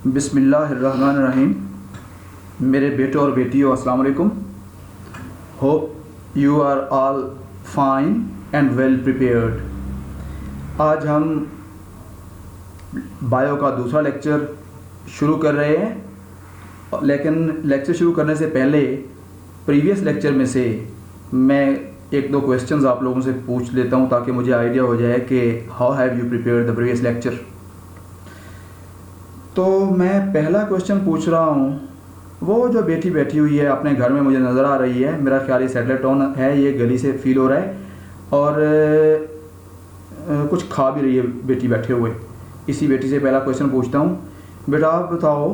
बिस्मिल्लाहिर्रहमानिर्रहीम। मेरे बेटों और बेटियों, अस्सलाम वालेकुम। Hope you are all fine and well prepared. आज हम बायो का दूसरा लेक्चर शुरू कर रहे हैं, लेकिन लेक्चर शुरू करने से पहले प्रीवियस लेक्चर में से मैं एक दो क्वेश्चंस आप लोगों से पूछ लेता हूं ताकि मुझे आइडिया हो जाए कि how have you prepared the previous lecture. तो मैं पहला क्वेश्चन पूछ रहा हूँ, वो जो बेटी बैठी हुई है अपने घर में मुझे नज़र आ रही है, मेरा ख्याल ये सैटेलाइट टाउन है, ये गली से फील हो रहा है और कुछ खा भी रही है बेटी बैठे हुए। इसी बेटी से पहला क्वेश्चन पूछता हूँ, बेटा आप बताओ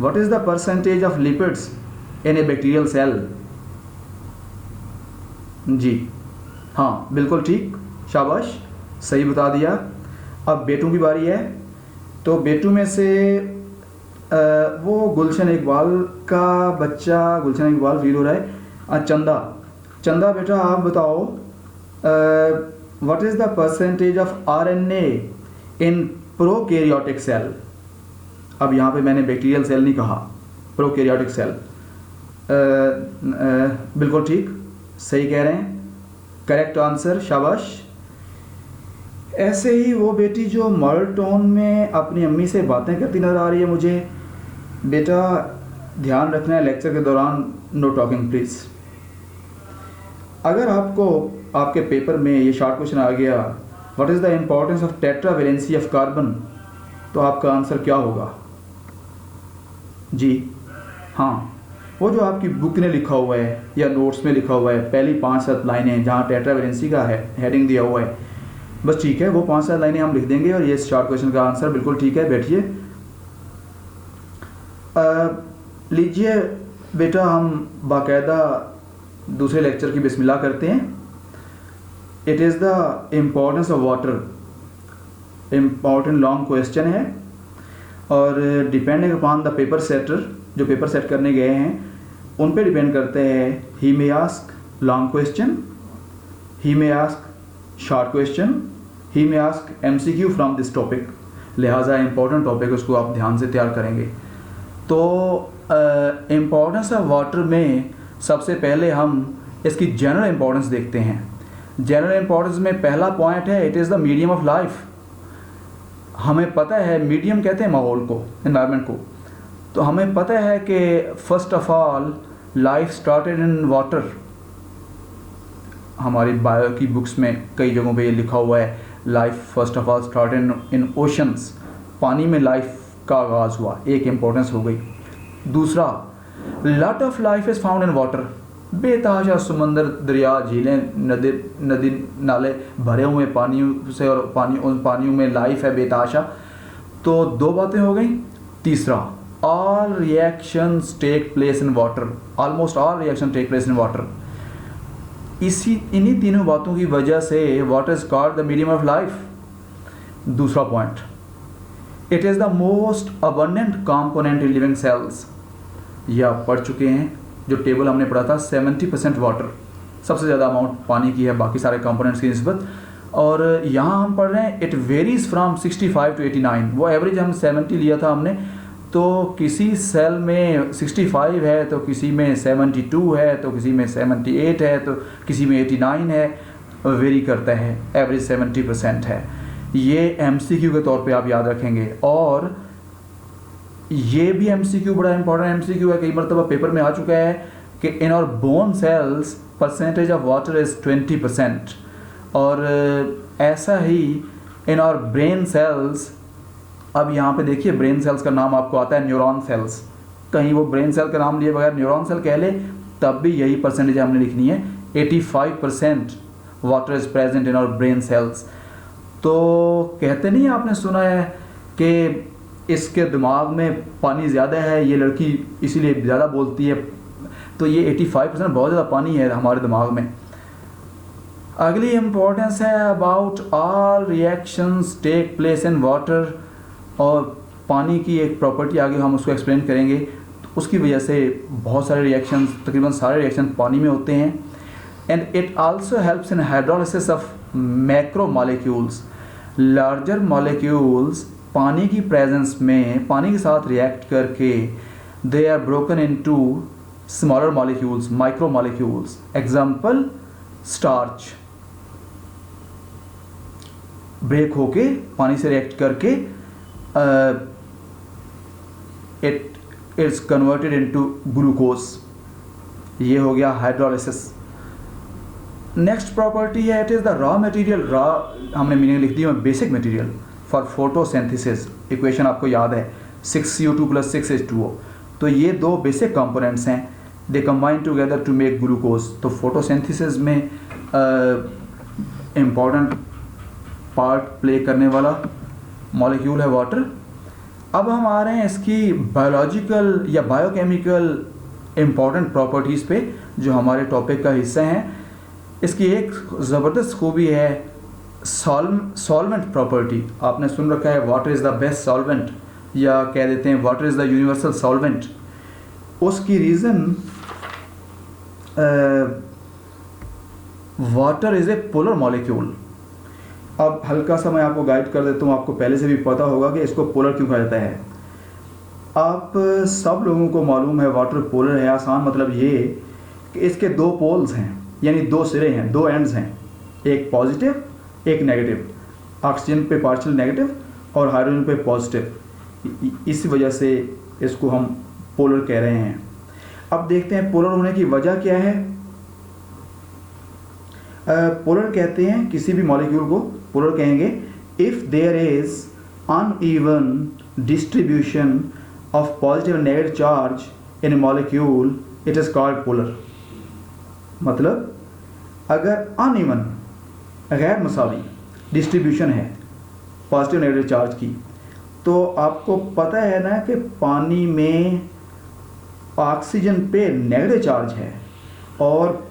what is the percentage of lipids in a bacterial cell. जी हाँ, बिल्कुल ठीक, शाबाश, सही बता दिया। अब बेटों की बारी है, तो बेटों में से वो गुलशन इकबाल का बच्चा, गुलशन इकबाल फील हो रहा है। चंदा बेटा आप बताओ what is the percentage of RNA in prokaryotic cell. अब यहाँ पे मैंने बैक्टीरियल सेल नहीं कहा, प्रोकैरियोटिक सेल। बिल्कुल ठीक, सही कह रहे हैं, करेक्ट आंसर, शाबाश। ऐसे ही वो बेटी जो मॉडल टोन में अपनी अम्मी से बातें करती नज़र आ रही है मुझे, बेटा ध्यान रखना है लेक्चर के दौरान नो टॉकिंग प्लीज़। अगर आपको आपके पेपर में ये शॉर्ट क्वेश्चन आ गया what is the importance of tetravalency of carbon, तो आपका आंसर क्या होगा? जी हाँ, वो जो आपकी बुक ने लिखा हुआ है या नोट्स में लिखा हुआ है, पहली 5-7 लाइनें जहाँ टेट्रावैलेंसी का है हेडिंग दिया हुआ है, बस ठीक है, वो 5-7 लाइनें हम लिख देंगे और ये शॉर्ट क्वेश्चन का आंसर बिल्कुल ठीक है। बैठिए, लीजिए बेटा, हम बाकायदा दूसरे लेक्चर की बिस्मिल्लाह करते हैं। It is the importance of water, important long question है और depending upon the paper setter, जो पेपर सेट करने गए हैं उन पे डिपेंड करते हैं। He may ask long question, he may ask short question, he may ask MCQ from this topic. लिहाजा इम्पोर्टेंट टॉपिक उसको आप ध्यान से तैयार करेंगे। तो इम्पोर्टेंस ऑफ वाटर में सबसे पहले हम इसकी जनरल इम्पोर्टेंस देखते हैं। जनरल इम्पोर्टेंस में पहला पॉइंट है it is the medium of life. हमें पता है मीडियम कहते हैं माहौल को, एनवायरनमेंट को, तो हमें पता है कि first of all life started in water. हमारी बायो की बुक्स में कई जगहों पे ये लिखा हुआ है life first of all started in oceans, पानी में लाइफ का आगाज़ हुआ, एक इम्पोर्टेंस हो गई। दूसरा, lot of life is found in water. बेतहाशा समंदर, दरिया, झीलें, नदी नाले भरे हुए पानियों से और उन पानियों में लाइफ है बेतहाशा। तो दो बातें हो गई। तीसरा, all reactions take place in water, almost all reaction take place in water. इन्हीं तीनों बातों की वजह से water is called the medium of life. दूसरा point, it is the most abundant component in living cells. यह आप पढ़ चुके हैं, जो टेबल हमने पढ़ा था, 70% वाटर, सबसे ज़्यादा अमाउंट पानी की है बाकी सारे कंपोनेंट्स की निस्बत। और यहाँ हम पढ़ रहे हैं इट वेरीज फ्राम 65 to 89। वो एवरेज हम 70 लिया था हमने, तो किसी सेल में 65 है, तो किसी में 72 है, तो किसी में 78 है, तो किसी में 89 है, वेरी करता है, एवरेज 70% है। ये MCQ के तौर पे आप याद रखेंगे। और ये भी MCQ बड़ा इंपॉर्टेंट MCQ है, कई मरतबा पेपर में आ चुका है कि इन और bone cells percentage of water is 20%। और ऐसा ही इन और ब्रेन सेल्स, अब यहाँ पे देखिए ब्रेन सेल्स का नाम आपको आता है न्यूरॉन सेल्स, कहीं वो ब्रेन सेल का नाम लिए बगैर न्यूरॉन सेल कह ले तब भी यही परसेंटेज हमने लिखनी है। 85% water is present in our brain cells. तो कहते नहीं, आपने सुना है कि इसके दिमाग में पानी ज़्यादा है, ये लड़की इसीलिए ज़्यादा बोलती है, तो ये 85% बहुत ज़्यादा पानी है हमारे दिमाग में। अगली इम्पोर्टेंस है about all reactions take place in water, और पानी की एक प्रॉपर्टी आगे हम उसको एक्सप्लेन करेंगे। तो उसकी वजह से बहुत सारे रिएक्शंस, तकरीबन सारे रिएक्शन पानी में होते हैं। And it also helps in hydrolysis of macro molecules. Larger molecules पानी की प्रेजेंस में पानी के साथ रिएक्ट करके they are broken into smaller molecules, micro molecules. Example starch, break होके पानी से रिएक्ट करके it is converted into glucose. ये हो गया हाइड्रोलिसिस। नेक्स्ट प्रॉपर्टी है, it is the raw material. Raw हमने मीनिंग लिख दी है, basic material for photosynthesis. Equation आपको याद है 6CO2 + 6H2O। तो ये दो बेसिक कंपोनेंट्स हैं, they combine together to make glucose. तो फोटोसिंथेसिस में इम्पॉर्टेंट पार्ट प्ले करने वाला मॉलिक्यूल है वाटर। अब हम आ रहे हैं इसकी बायोलॉजिकल या बायोकेमिकल इम्पॉर्टेंट प्रॉपर्टीज़ पे, जो हमारे टॉपिक का हिस्सा हैं। इसकी एक ज़बरदस्त खूबी है सॉल्वेंट प्रॉपर्टी। आपने सुन रखा है water is the best solvent, या कह देते हैं water is the universal solvent. उसकी reason water is a polar molecule. अब हल्का सा मैं आपको गाइड कर देता हूँ, आपको पहले से भी पता होगा कि इसको पोलर क्यों कहा जाता है। आप सब लोगों को मालूम है वाटर पोलर है। आसान मतलब ये कि इसके दो पोल्स हैं, यानी दो सिरे हैं, दो एंड्स हैं, एक पॉजिटिव एक नेगेटिव। ऑक्सीजन पे पार्शियल नेगेटिव और हाइड्रोजन पे पॉजिटिव। इसी वजह से इसको हम पोलर कह रहे हैं। अब देखते हैं पोलर होने की वजह क्या है। पोलर कहते हैं किसी भी मॉलिक्यूल को पोलर कहेंगे if there is uneven distribution of positive and negative charge in a molecule it is called polar. मतलब अगर अनइवन, गैर मसावी डिस्ट्रीब्यूशन है पॉजिटिव नेगेटिव चार्ज की, तो आपको पता है ना कि पानी में ऑक्सीजन पे नेगेटिव चार्ज है और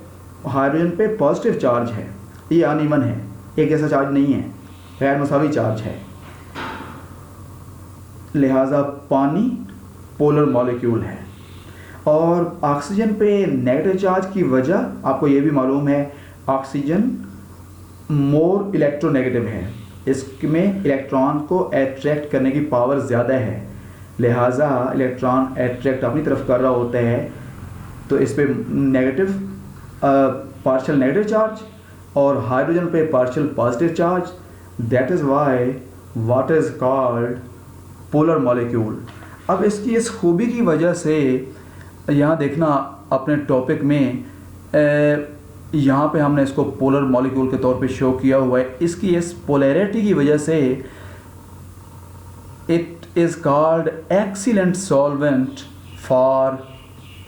हाइड्रोजन पे पॉजिटिव चार्ज है। ये अनइवन है, एक जैसा चार्ज नहीं है, गैर मसावी चार्ज है। लिहाजा पानी पोलर मॉलिक्यूल है। और ऑक्सीजन पे नेगेटिव चार्ज की वजह आपको ये भी मालूम है, ऑक्सीजन मोर इलेक्ट्रोनेगेटिव है, इसमें इलेक्ट्रॉन को अट्रैक्ट करने की पावर ज़्यादा है। लिहाजा इलेक्ट्रॉन अट्रैक्ट अपनी तरफ कर रहा होता है, तो इस पे नेगेटिव पार्शियल नेगेटिव चार्ज और हाइड्रोजन पे partial positive charge. That is why water is called polar molecule. अब इसकी इस खूबी की वजह से यहाँ देखना अपने टॉपिक में यहाँ पे हमने इसको पोलर मॉलिक्यूल के तौर पे शो किया हुआ है। इसकी इस पोलैरिटी की वजह से it is called excellent solvent for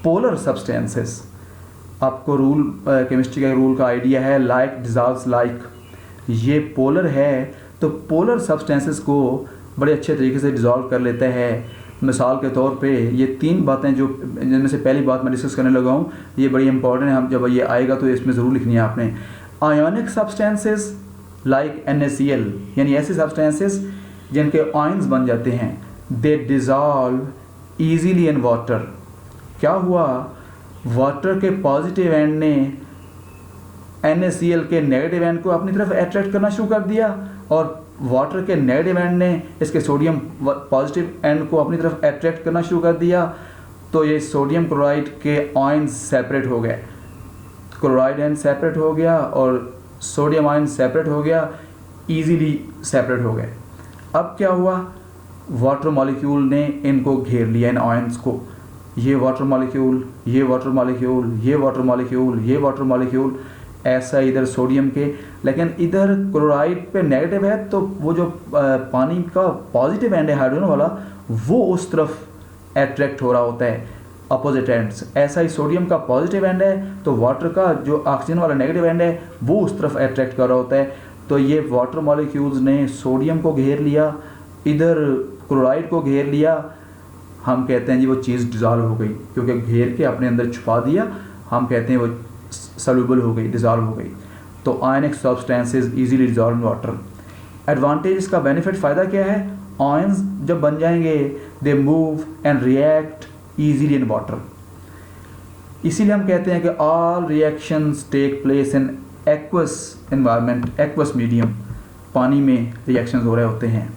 polar substances. आपको रूल केमिस्ट्री का रूल का आइडिया है, लाइक डिजॉल्व्स लाइक। ये पोलर है तो पोलर सब्सटेंसेस को बड़े अच्छे तरीके से डिज़ोल्व कर लेता है। मिसाल के तौर पे ये तीन बातें जो जिनमें से पहली बात मैं डिस्कस करने लगा हूँ, ये बड़ी इंपॉर्टेंट है। हम जब ये आएगा तो इसमें ज़रूर लिखनी है आपने। आयोनिक सब्सटेंसेस लाइक NaCl, यानी ऐसे सब्सटेंसेस जिनके आयंस बन जाते हैं, दे डिज़ोल्व ईजीली इन वाटर। क्या हुआ, वाटर के पॉजिटिव एंड ने NaCl के नेगेटिव एंड को अपनी तरफ अट्रैक्ट करना शुरू कर दिया और वाटर के नेगेटिव एंड ने इसके सोडियम पॉजिटिव एंड को अपनी तरफ अट्रैक्ट करना शुरू कर दिया। तो ये सोडियम क्लोराइड के आयंस सेपरेट हो गए, क्लोराइड एंड सेपरेट हो गया और सोडियम आयन सेपरेट हो गया, इजीली सेपरेट हो गए। अब क्या हुआ, वाटर मॉलिक्यूल ने इनको घेर लिया, इन आयंस को। ये वाटर मॉलिक्यूल, ये वाटर मॉलिक्यूल, ये वाटर मॉलिक्यूल, ये वाटर मॉलिक्यूल, ऐसा इधर सोडियम के। लेकिन इधर क्लोराइड पे नेगेटिव है तो वो जो पानी का पॉजिटिव एंड है हाइड्रोजन वाला, वो उस तरफ अट्रैक्ट हो रहा होता है, अपोजिट एंड्स। ऐसा ही सोडियम का पॉजिटिव एंड है तो वाटर का जो ऑक्सीजन वाला नेगेटिव एंड है वो उस तरफ अट्रैक्ट कर रहा होता है। तो ये वाटर मॉलिक्यूल्स ने सोडियम को घेर लिया, इधर क्लोराइड को घेर लिया। हम कहते हैं जी वो चीज़ डिज़ोल्व हो गई, क्योंकि घेर के अपने अंदर छुपा दिया, हम कहते हैं वो सॉल्युबल हो गई, डिज़ोल्व हो गई। तो ionic substances easily dissolve in water. Advantage, इसका बेनिफिट, फ़ायदा क्या है, आयंस जब बन जाएंगे they move and react easily in water. इसीलिए हम कहते हैं कि all reactions take place in aqueous environment, aqueous medium, पानी में रिएक्शंस हो रहे होते हैं।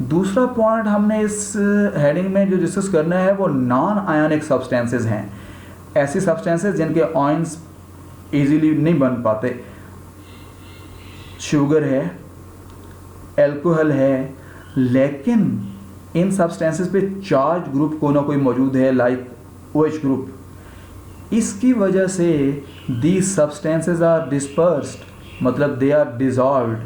दूसरा पॉइंट हमने इस हेडिंग में जो डिस्कस करना है वो नॉन आयनिक सब्सटेंसेस हैं, ऐसी सब्सटेंसेस जिनके आयंस इजीली नहीं बन पाते। शुगर है, अल्कोहल है, लेकिन इन सब्सटेंसेस पे चार्ज ग्रुप को ना कोई मौजूद है, लाइक OH ग्रुप। इसकी वजह से दीज सब्सटेंसेस आर डिस्पर्स्ड, मतलब दे आर डिज़ॉल्व्ड।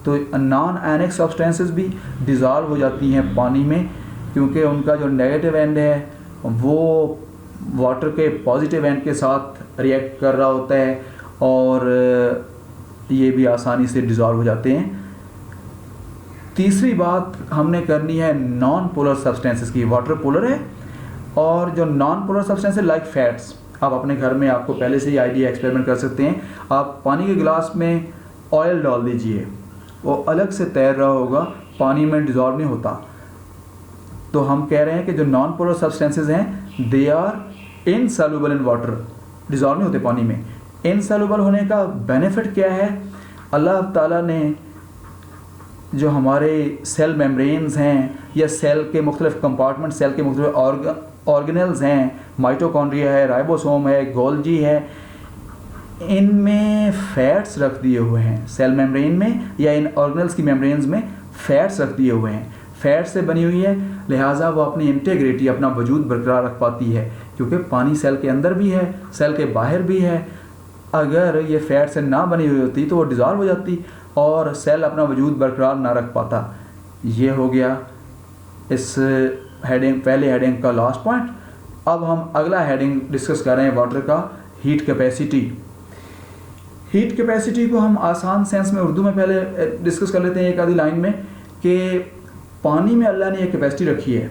तो नॉन आयनिक सब्सटेंसेस भी डिज़ॉल्व हो जाती हैं पानी में, क्योंकि उनका जो नेगेटिव एंड है वो वाटर के पॉजिटिव एंड के साथ रिएक्ट कर रहा होता है और ये भी आसानी से डिज़ॉल्व हो जाते हैं। तीसरी बात हमने करनी है नॉन पोलर सब्सटेंसेस की। वाटर पोलर है और जो नॉन पोलर सब्सटेंस है लाइक फैट्स, आप अपने घर में आपको पहले से ही आइडिया एक्सपेरिमेंट कर सकते हैं। आप पानी के गिलास में ऑयल डाल दीजिए, वो अलग से तैर रहा होगा, पानी में डिज़ॉल्व नहीं होता। तो हम कह रहे हैं कि जो नॉन पोलर सब्सटेंसेस हैं they are insoluble in water, dissolve नहीं होते पानी में। इनसॉल्युबल होने का बेनिफिट क्या है? अल्लाह ताला ने जो हमारे सेल मेम्ब्रेन्स हैं या सेल के मुख्तलिफ कंपार्टमेंट, सेल के मुख्तलिफ ऑर्गेनल्स हैं, माइटोकॉन्ड्रिया है, राइबोसोम है, गोल्जी है, इनमें फैट्स रख दिए हुए हैं। सेल मेम्ब्रेन में या इन ऑर्गेनल्स की मेम्ब्रेन्स में फैट्स रख दिए हुए हैं। फैट से बनी हुई है, लिहाजा वो अपनी इंटीग्रिटी, अपना वजूद बरकरार रख पाती है, क्योंकि पानी सेल के अंदर भी है, सेल के बाहर भी है। अगर ये फैट से ना बनी हुई होती तो वो डिज़ॉल्व हो जाती और सेल अपना वजूद बरकरार ना रख पाता। ये हो गया इस हेडिंग, पहले हेडिंग का लास्ट पॉइंट। अब हम अगला हेडिंग डिस्कस कर रहे हैं वाटर का, हीट कैपेसिटी। हीट कैपेसिटी को हम आसान सेंस में उर्दू में पहले डिस्कस कर लेते हैं एक आधी लाइन में, कि पानी में अल्लाह ने एक कैपेसिटी रखी है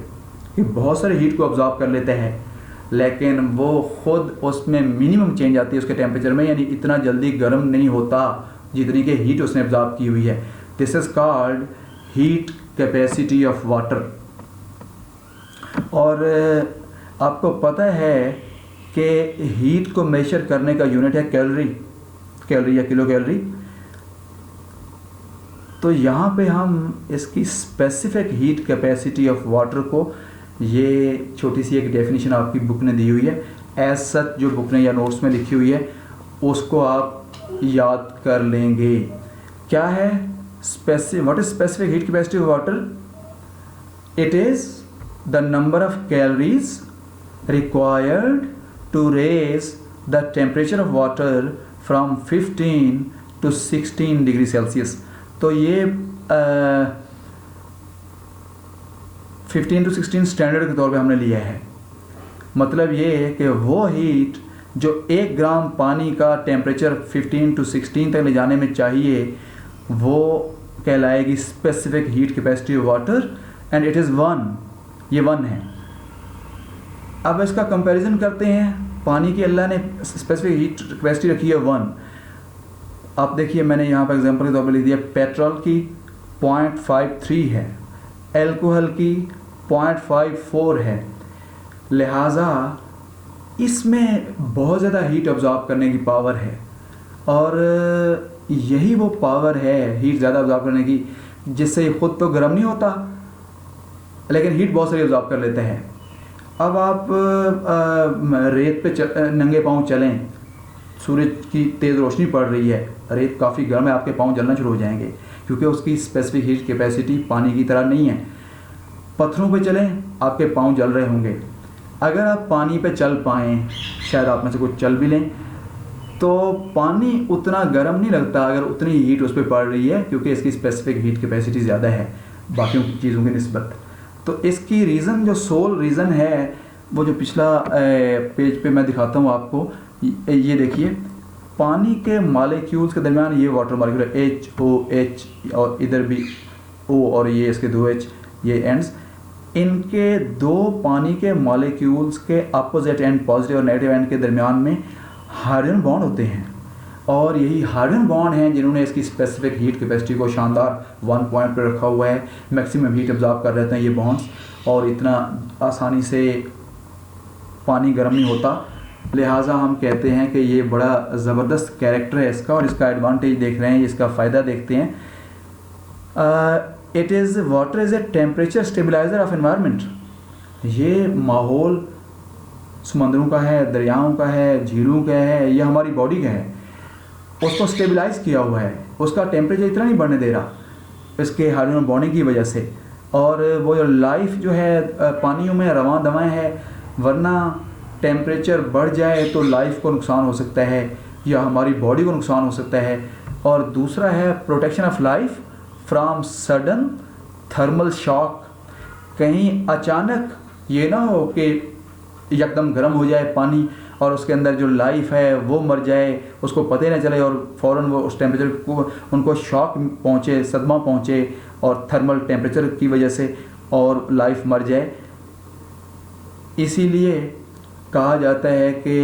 कि बहुत सारे हीट को ऑब्जॉर्व कर लेते हैं, लेकिन वो ख़ुद उसमें मिनिमम चेंज आती है उसके टेम्परेचर में, यानी इतना जल्दी गर्म नहीं होता जितनी कि हीट उसने ऑब्जॉर्व की हुई है। This is called heat capacity of water. और आपको पता है कि हीट को मेजर करने का यूनिट है कैलोरी या किलो कैलोरी। तो यहाँ पे हम इसकी specific heat capacity of water को, ये छोटी सी एक डेफिनेशन आपकी बुक ने दी हुई है, एज सच जो बुक ने या नोट्स में लिखी हुई है उसको आप याद कर लेंगे। क्या है what is specific heat capacity of water? It is the number of calories required to raise the temperature of water from 15 to 16 degree Celsius। तो ये 15 to 16 स्टैंडर्ड के तौर पे हमने लिया है। मतलब ये है कि वो हीट जो 1 ग्राम पानी का टेम्परेचर 15 to 16 तक ले जाने में चाहिए, वो कहलाएगी specific heat capacity of water, and it is 1। ये 1 है। अब इसका कंपैरिजन करते हैं। पानी की अल्लाह ने स्पेसिफिक हीट कैपेसिटी रखी है 1। आप देखिए, मैंने यहाँ पर एग्जांपल के तौर पर लिख दिया, पेट्रोल की 0.53 है, अल्कोहल की 0.54 है। लिहाजा इसमें बहुत ज़्यादा हीट ऑब्जॉर्व करने की पावर है, और यही वो पावर है हीट ज़्यादा ऑब्जॉर्व करने की, जिससे खुद तो गर्म नहीं होता लेकिन हीट बहुत सारी ऑब्जॉर्व कर लेते हैं। अब आप रेत पे नंगे पाँव चलें, सूरज की तेज़ रोशनी पड़ रही है, रेत काफ़ी गर्म है, आपके पाँव जलना शुरू हो जाएंगे, क्योंकि उसकी स्पेसिफिक हीट कैपेसिटी पानी की तरह नहीं है। पत्थरों पे चलें, आपके पाँव जल रहे होंगे। अगर आप पानी पे चल पाएँ, शायद आप में से कुछ चल भी लें, तो पानी उतना गर्म नहीं लगता अगर उतनी हीट उस पर पड़ रही है, क्योंकि इसकी स्पेसिफिक हीट कैपेसिटी ज़्यादा है बाकी चीज़ों की निस्बत। तो इसकी रीज़न, जो सोल रीज़न है, वो जो पिछला पेज पे मैं दिखाता हूँ आपको, ये देखिए, पानी के मॉलिक्यूल्स के दरमियान ये वाटर मॉलिक्यूल है HOH, और इधर भी O और ये इसके 2H, ये एंड्स, इनके 2 पानी के मॉलिक्यूल्स के अपोजिट एंड, पॉजिटिव और नेगेटिव एंड के दरमियान में हाइड्रोजन बॉन्ड होते हैं, और यही हाइड्रोजन बॉन्ड हैं जिन्होंने इसकी स्पेसिफिक हीट कैपेसिटी को शानदार 1 पॉइंट पर रखा हुआ है। मैक्सिमम हीट ऑब्जॉर्व कर रहते हैं ये बॉन्ड्स, और इतना आसानी से पानी गर्म नहीं होता। लिहाजा हम कहते हैं कि ये बड़ा ज़बरदस्त कैरेक्टर है इसका, और इसका एडवांटेज देख रहे हैं, इसका फ़ायदा देखते हैं। Water is a temperature stabiliser of environment. ये माहौल समंदरों का है, दरियाओं का है, झीलों का है, या हमारी बॉडी का है, उसको स्टेबलाइज किया हुआ है, उसका टेम्परेचर इतना नहीं बढ़ने दे रहा इसके हाइड्रोजन बॉन्डिंग की वजह से। और वो लाइफ जो है पानियों में रवां दवाएँ है, वरना टेम्परेचर बढ़ जाए तो लाइफ को नुकसान हो सकता है या हमारी बॉडी को नुकसान हो सकता है। और दूसरा है protection of life from sudden thermal shock. कहीं अचानक ये ना हो कि एकदम गर्म हो जाए पानी और उसके अंदर जो लाइफ है वो मर जाए, उसको पता ही ना चले और फ़ौरन वो उस टेम्परेचर को उनको शॉक पहुँचे, सदमा पहुँचे और थर्मल टेम्परेचर की वजह से और लाइफ मर जाए। इसीलिए कहा जाता है कि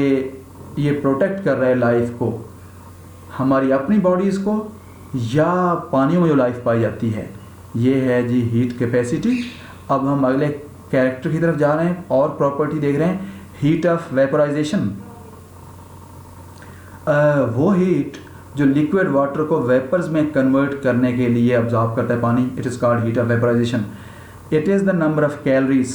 ये प्रोटेक्ट कर रहा है लाइफ को, हमारी अपनी बॉडीज़ को या पानियों में जो लाइफ पाई जाती है। ये है जी हीट कैपेसिटी। अब हम अगले कैरेक्टर की तरफ जा रहे हैं और प्रॉपर्टी देख रहे हैं, हीट ऑफ वेपोराइजेशन। वो हीट जो लिक्विड वाटर को वेपर्स में कन्वर्ट करने के लिए अब्जॉर्ब करता है पानी, it is called heat of vaporization. It is the number of calories,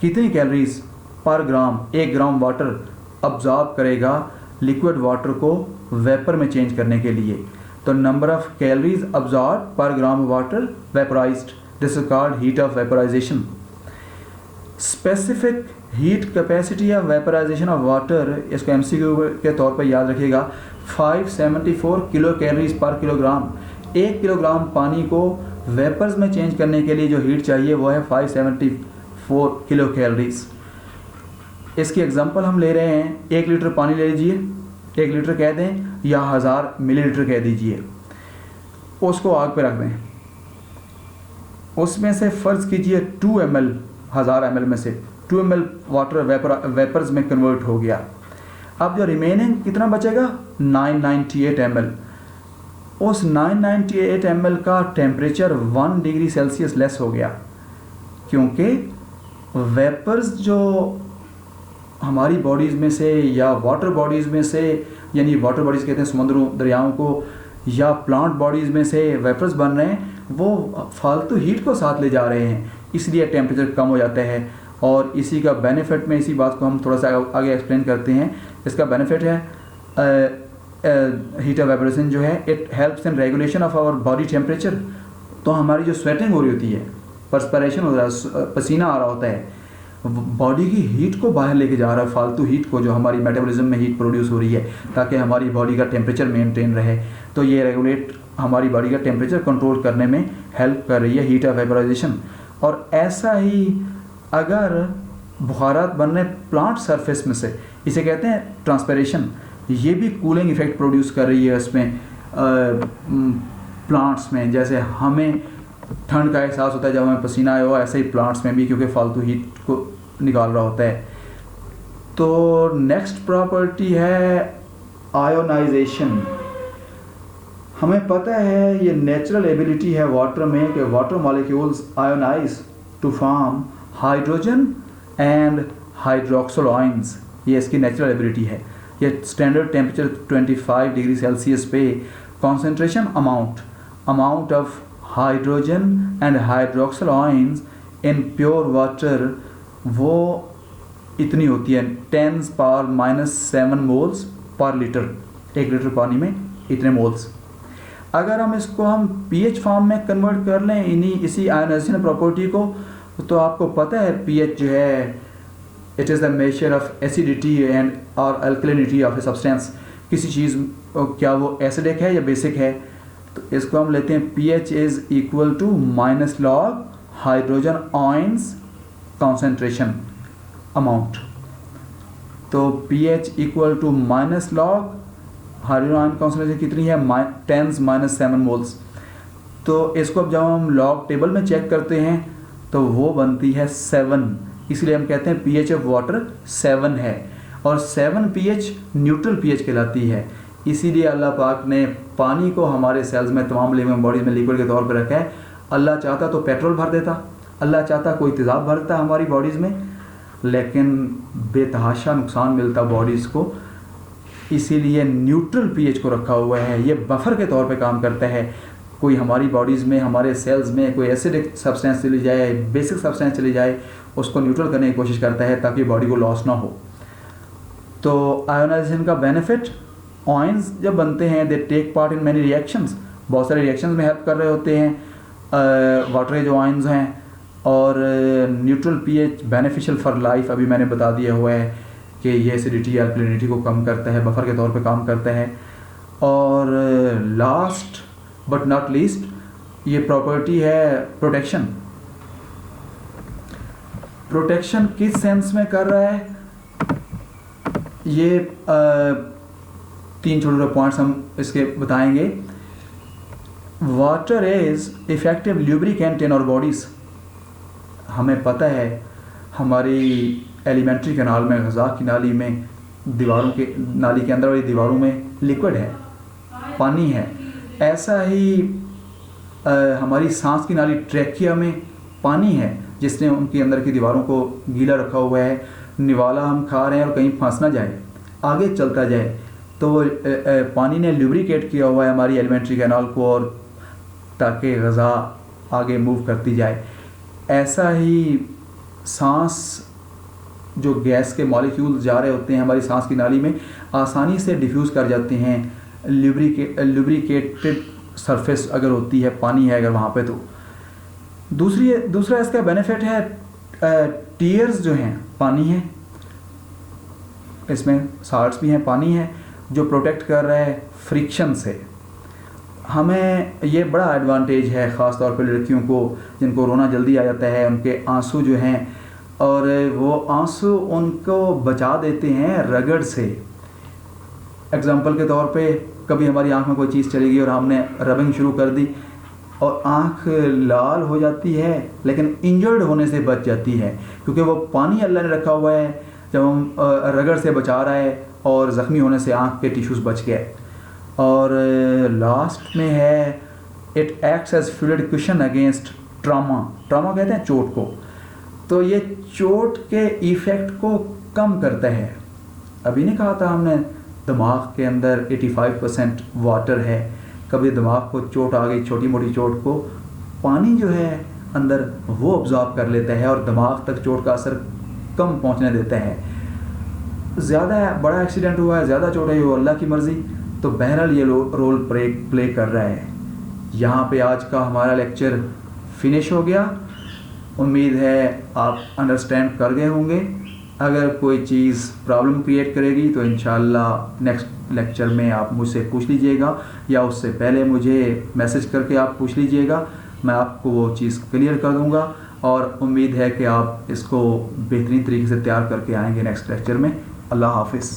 कितनी calories per gram, 1 gram water absorb करेगा लिक्विड वाटर को वेपर में चेंज करने के लिए। तो number of calories absorb per gram water vaporized, this is called heat of vaporization. Specific heat capacity of vaporisation of water, इसको MCQ के तौर पर याद रखिएगा, 574 किलो कैलोरीज पर किलोग्राम। 1 किलोग्राम पानी को वेपर्स में चेंज करने के लिए जो हीट चाहिए वो है 574 किलो कैलोरीज। इसकी एग्जांपल हम ले रहे हैं, 1 लीटर पानी ले लीजिए, 1 लीटर कह दें या 1000 मिलीलीटर कह दीजिए, उसको आग पे रख दें, उसमें से फ़र्ज़ कीजिए 2 ml, 1000 ml में से 2 ml वाटर वेपर्स में कन्वर्ट हो गया। अब जो रिमेनिंग कितना बचेगा, 998 ml। उस 998 ml का टेम्परेचर 1 डिग्री सेल्सियस लेस हो गया, क्योंकि वेपर्स जो हमारी बॉडीज़ में से या वाटर बॉडीज़ में से, यानी वाटर बॉडीज़ कहते हैं समुद्रों दरियाओं को, या प्लांट बॉडीज़ में से वेपर्स बन रहे हैं, वो फालतू हीट को साथ ले जा रहे हैं, इसलिए टेम्परेचर कम हो जाता है। और इसी का बेनिफिट में, इसी बात को हम थोड़ा सा आगे एक्सप्लेन करते हैं। इसका बेनिफिट है हीट ऑफ वेपोरेशन जो है, it helps in regulation of our body temperature. तो हमारी जो स्वेटिंग हो रही होती है, पर्सपिरेशन हो रहा है, पसीना आ रहा होता है, बॉडी की हीट को बाहर लेके जा रहा है, फालतू हीट को जो हमारी मेटाबॉलिज्म में हीट प्रोड्यूस हो रही है, ताकि हमारी बॉडी का टेम्परेचर मेंटेन रहे। तो ये रेगुलेट हमारी बॉडी का टेम्परेचर कंट्रोल करने में हेल्प कर रही है हीट ऑफ वेपोराइजेशन। और ऐसा ही अगर बुखारात बन रहे प्लांट सरफेस में से, इसे कहते हैं ट्रांसपेरेशन, ये भी कूलिंग इफेक्ट प्रोड्यूस कर रही है इसमें प्लांट्स में। जैसे हमें ठंड का एहसास होता है जब हमें पसीना आया हो, ऐसे ही प्लांट्स में भी, क्योंकि फालतू हीट को निकाल रहा होता है। तो नेक्स्ट प्रॉपर्टी है आयोनाइजेशन। हमें पता है ये नेचुरल एबिलिटी है वाटर में कि water molecules ionise to form hydrogen and hydroxyl ions, ये इसकी नेचुरल एबिलिटी है। ये स्टैंडर्ड टेम्परेचर 25 डिग्री सेल्सियस पे concentration amount of hydrogen and hydroxyl ions in pure water, वो इतनी होती है 10⁻⁻7 मोल्स पर लीटर। 1 लीटर पानी में इतने मोल्स। अगर हम इसको पीएच फॉर्म में कन्वर्ट कर लें इसी आयोनाइजेशन प्रॉपर्टी को, तो आपको पता है पीएच जो है, it is the measure of acidity and और अल्कलिनिटी ऑफ ए सब्सटेंस। किसी चीज़ क्या वो एसिडिक है या बेसिक है, तो इसको हम लेते हैं pH is equal to -log hydrogen ions concentration amount. तो pH equal to -log hydrogen ion concentration कितनी है, 10⁻⁷ मोल्स। तो इसको अब जब हम लॉग टेबल में चेक करते हैं तो वो बनती है 7, इसलिए हम कहते हैं pH ऑफ वाटर 7 है। और 7 pH न्यूट्रल pH कहलाती है। इसीलिए अल्लाह पाक ने पानी को हमारे सेल्स में, तमाम लिविंग बॉडीज में लिक्विड के तौर पर रखा है। अल्लाह चाहता तो पेट्रोल भर देता, अल्लाह चाहता कोई तेज़ाब भर देता हमारी बॉडीज़ में, लेकिन बेतहाशा नुकसान मिलता बॉडीज़ को। इसीलिए न्यूट्रल पीएच को रखा हुआ है, ये बफर के तौर पे काम करता है। कोई हमारी बॉडीज़ में, हमारे सेल्स में कोई एसिडिक सब्सटेंस चली जाए, बेसिक सब्सटेंस चली जाए, उसको न्यूट्रल करने की कोशिश करता है ताकि बॉडी को लॉस ना हो। तो आयोनाइजेशन का बेनिफिट, आयंस जब बनते हैं they take part in many reactions, बहुत सारे रिएक्शंस में हेल्प कर रहे होते हैं वाटर जो आयंस हैं। और neutral pH beneficial for life, अभी मैंने बता दिया हुआ है कि ये एसिडिटी अल्कलिनिटी को कम करता है, बफर के तौर पे काम करता है। और लास्ट बट नॉट लीस्ट ये प्रॉपर्टी है प्रोटेक्शन। प्रोटेक्शन किस सेंस में कर रहा है, ये 3 छोटे पॉइंट्स हम इसके बताएंगे। Water is effective lubricant in our bodies. हमें पता है हमारी एलिमेंट्री कैनाल में, ग़िज़ा की नाली में, दीवारों के नाली के अंदर वाली दीवारों में लिक्विड है, पानी है। ऐसा ही हमारी सांस की नाली ट्रैकिया में पानी है जिसने उनके अंदर की दीवारों को गीला रखा हुआ है। निवाला हम खा रहे हैं और कहीं फंस ना जाए, आगे चलता जाए, तो पानी ने ल्यूब्रिकेट किया हुआ है हमारी एलिमेंट्री कैनाल को, और ताकि ग़िज़ा आगे मूव करती जाए। ऐसा ही सांस, जो गैस के मॉलिक्यूल जा रहे होते हैं हमारी सांस की नाली में, आसानी से डिफ्यूज़ कर जाते हैं ल्यूब्रिकेटेड सरफेस अगर होती है, पानी है अगर वहाँ पे। तो दूसरा इसका बेनिफिट है टीयर्स जो हैं पानी है, इसमें साल्ट्स भी हैं, पानी है जो प्रोटेक्ट कर रहा है फ्रिक्शन से। हमें ये बड़ा एडवांटेज है, ख़ास तौर पर लड़कियों को जिनको रोना जल्दी आ जाता है, उनके आंसू जो हैं, और वो आंसू उनको बचा देते हैं रगड़ से। एग्जांपल के तौर पे कभी हमारी आंख में कोई चीज़ चली गई और हमने रबिंग शुरू कर दी और आंख लाल हो जाती है, लेकिन इंजर्ड होने से बच जाती है क्योंकि वो पानी अल्लाह ने रखा हुआ है जब हम रगड़ से बचा रहा है, और ज़ख्मी होने से आंख के टिश्यूज़ बच गए। और लास्ट में है it acts as fluid cushion against trauma. Trauma कहते हैं चोट को, तो ये चोट के इफ़ेक्ट को कम करता है। अभी नहीं कहा था हमने दिमाग के अंदर 85% वाटर है। कभी दिमाग को चोट आ गई, छोटी मोटी चोट को पानी जो है अंदर वो ऑब्जॉर्ब कर लेता है और दिमाग तक चोट का असर कम पहुंचने देता है। ज़्यादा बड़ा एक्सीडेंट हुआ है, ज़्यादा चोट है, वो अल्लाह की मर्ज़ी, तो बहरहाल ये रोल प्ले कर रहा है। यहाँ पे आज का हमारा लेक्चर फिनिश हो गया। उम्मीद है आप अंडरस्टैंड कर गए होंगे। अगर कोई चीज़ प्रॉब्लम क्रिएट करेगी तो इंशाल्लाह नेक्स्ट लेक्चर में आप मुझसे पूछ लीजिएगा, या उससे पहले मुझे मैसेज करके आप पूछ लीजिएगा, मैं आपको वो चीज़ क्लियर कर दूंगा। और उम्मीद है कि आप इसको बेहतरीन तरीके से तैयार करके आएंगे नेक्स्ट लेक्चर में। अल्लाह हाफिज़।